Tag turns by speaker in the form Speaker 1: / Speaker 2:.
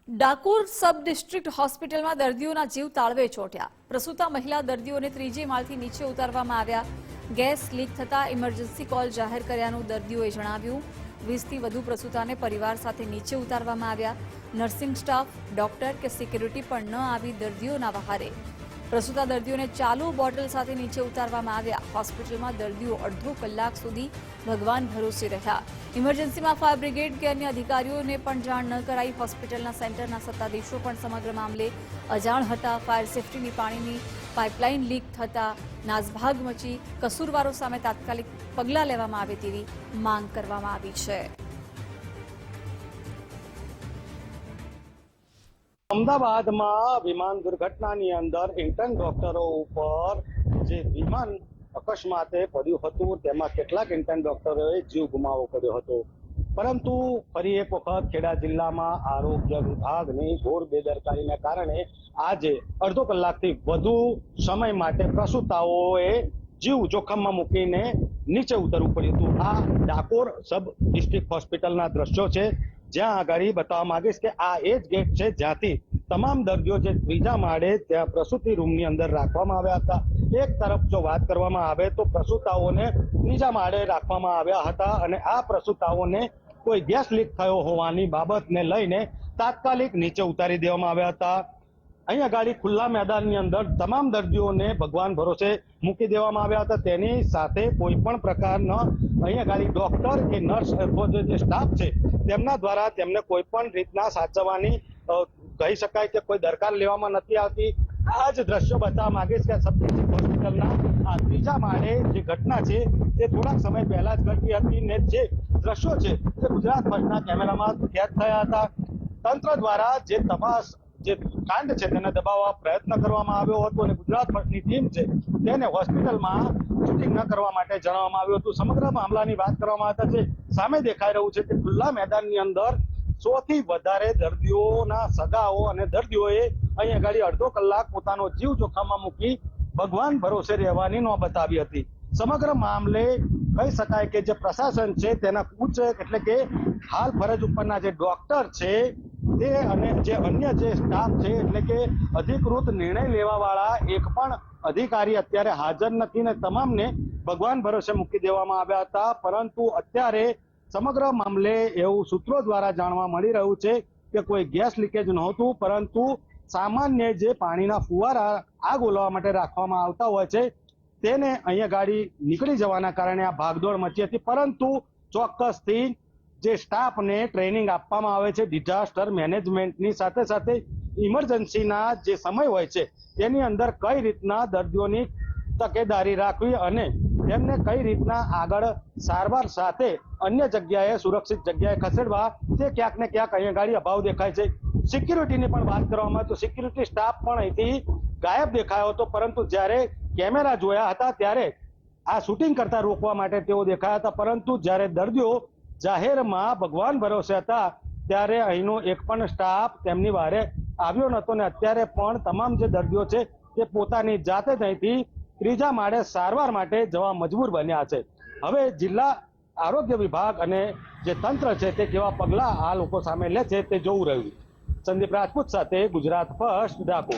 Speaker 1: Dakor sub district હોસ્પિટલમાં દર્દીઓના જીવ તાળવે ચોંટ્યા। પ્રસૂતા મહિલા દર્દીઓને ત્રીજી માળથી નીચે ઉતારવામાં આવ્યા। ગેસ લીક થતાં ઇમરજન્સી કોલ જાહેર કર્યાનું દર્દીઓએ જણાવ્યું। 20થી વધુ પ્રસૂતાને પરિવાર સાથે નીચે ઉતારવામાં આવ્યા। નર્સિંગ સ્ટાફ, ડોક્ટર કે સિક્યુરિટી પણ ન આવી દર્દીઓના વહારે। પ્રસૂતા દર્દીઓને ચાલુ બોટલ સાથે નીચે ઉતારવામાં આવ્યા। હોસ્પિટલમાં દર્દીઓ અડધો કલાક સુધી ભગવાન ભરોસે રહ્યા। ઇમરજન્સીમાં ફાયર બ્રિગેડ કે અન્ય અધિકારીઓને પણ જાણ ન કરાઈ। હોસ્પિટલના સેન્ટરના સત્તાધીશો પણ સમગ્ર મામલે અજાણ હતા। ફાયર સેફટીની પાણીની પાઇપલાઇન લીક થતા નાસભાગ મચી કસૂરવારો સામે તાત્કાલિક પગલાં લેવામાં આવે તેવી માંગ કરવામાં આવી છે।
Speaker 2: અમદાવાદમાં વિમાન દુર્ઘટનાની અંદર ઇન્ટર્ન ડોક્ટરો ઉપર જે વિમાન અકસ્માતે પડ્યું હતું તેમાં કેટલાક ઇન્ટર્ન ડોક્ટરોએ જીવ ગુમાવવો પડ્યો હતો। પરંતુ ફરી એક વખત ખેડા જિલ્લામાં આરોગ્ય વિભાગની ઘોર બેદરકારીને કારણે આજે અડધો કલાકથી વધુ સમય માટે પ્રસૂતાઓએ જીવ જોખમમાં મૂકીને નીચે ઉતરવું પડ્યું હતું। આ ડાકોર સબ ડિસ્ટ્રિક્ટ હોસ્પિટલના દ્રશ્યો છે, જ્યાં આગળ બતાવવા માંગીશ કે આ એ જ ગેટ છે જ્યાંથી તમામ દર્દીઓ જે ત્રીજા માળે ત્યાં પ્રસૂતિ રૂમની અંદર રાખવામાં આવ્યા હતા। એક તરફ જો વાત કરવામાં આવે તો પ્રસૂતાઓને ત્રીજા માળે રાખવામાં આવ્યા હતા અને આ પ્રસૂતાઓને કોઈ ગેસ લીક થયો હોવાની બાબતને લઈને તાત્કાલિક નીચે ઉતારી દેવામાં આવ્યા હતા। અહીંયા ગાડી ખુલ્લા મેદાનની અંદર તમામ દર્દીઓને ભગવાન ભરોસે મૂકી દેવામાં આવ્યા હતા। તેની સાથે કોઈ પણ પ્રકારના અહીંયા ગાડી ડોક્ટર કે નર્સ જે સ્ટાફ છે તેમના દ્વારા તેમને કોઈ પણ રીતના સાચવવાની કહી શકાય કે કોઈ દરકાર લેવામાં નથી આવતી। આ જ દ્રશ્યો બતાવવા માંગીશ કે સબ ડિસ્ટ્રિક્ટ હોસ્પિટલના આ ત્રીજા માળે જે ઘટના છે તે થોડાક સમય પહેલા જ ઘટી હતી ને જે દ્રશ્યો છે તે ગુજરાત ફર્સ્ટના કેમેરામાં કેદ થયા હતા। તંત્ર દ્વારા જે તપાસ જે કાંડ છે તેને દબાવવા પ્રયત્ન કરવામાં આવ્યો હતો અને ગુજરાત ફર્સ્ટની ટીમ છે તેને હોસ્પિટલમાં શૂટિંગ ન કરવા માટે જણાવવામાં આવ્યું હતું। સમગ્ર મામલાની વાત કરવામાં આવતા જે સામે દેખાઈ રહ્યું છે કે ખુલ્લા મેદાનની અંદર 100 થી વધારે દર્દીઓના સગાઓ અને દર્દીઓએ અહીંયા આગળ અડધો કલાક પોતાનો જીવ જોખમમાં મૂકી ભગવાન ભરોસે રહેવાની નોબત આવી હતી। સમગ્ર મામલે કહી શકાય કે જે પ્રશાસન છે તેના ઉચ્ચ એટલે કે હાલ ફરજ ઉપરના જે ડોક્ટર છે તે અને જે અન્ય જે સ્ટાફ છે એટલે કે અધિકૃત નિર્ણય લેવા વાળા એક પણ અધિકારી અત્યારે હાજર નથી ને તમામને ભગવાન ભરોસે મૂકી દેવામાં આવ્યા હતા। પરંતુ અત્યારે સમગ્ર મામલે એવું સૂત્રો દ્વારા જાણવા મળી રહ્યું છે કે કોઈ ગેસ લીકેજ નહોતું, પરંતુ સામાન્ય જે પાણીના ફુવારા આગ ઓલવવા માટે રાખવામાં આવતા હોય છે તેને અહીંયા ગાડી નીકળી જવાના કારણે આ ભાગદોડ મચી હતી। પરંતુ ચોક્કસથી જે સ્ટાફને ટ્રેનિંગ આપવામાં આવે છે ડિઝાસ્ટર મેનેજમેન્ટની સાથે સાથે ઇમરજન્સીના જે સમય હોય છે તેની અંદર કઈ રીતના દર્દીઓની તકેદારી રાખવી અને તેમને કઈ રીતના આગળ સારવાર સાથે અન્ય જગ્યાએ સુરક્ષિત જગ્યાએ ખસેડવા તે ક્યાંક ને ક્યાંક અહીંયા ગાડી અભાવ દેખાય છે। સિક્યુરિટીની પણ વાત કરવામાં આવે તો સિક્યુરિટી સ્ટાફ પણ અહીંથી ગાયબ દેખાયો હતો, પરંતુ જ્યારે કેમેરા જોયા હતા ત્યારે આ શૂટિંગ કરતા રોકવા માટે તેઓ દેખાયા હતા। પરંતુ જ્યારે દર્દીઓ જાહેરમાં ભગવાન ભરોસે હતા ત્યારે અહીંનો એક પણ સ્ટાફ તેમની વારે આવ્યો નહોતો ને અત્યારે પણ તમામ જે દર્દીઓ છે તે પોતાની જાતે જ અહીંથી ત્રીજા માળે સારવાર માટે જવા મજબૂર બન્યા છે। હવે જિલ્લા આરોગ્ય વિભાગ અને જે તંત્ર છે તે કેવા પગલાં આ લોકો સામે લે છે તે જોવું રહ્યું। સંદીપ રાજપૂત સાથે ગુજરાત ફર્સ્ટ ડાકોર।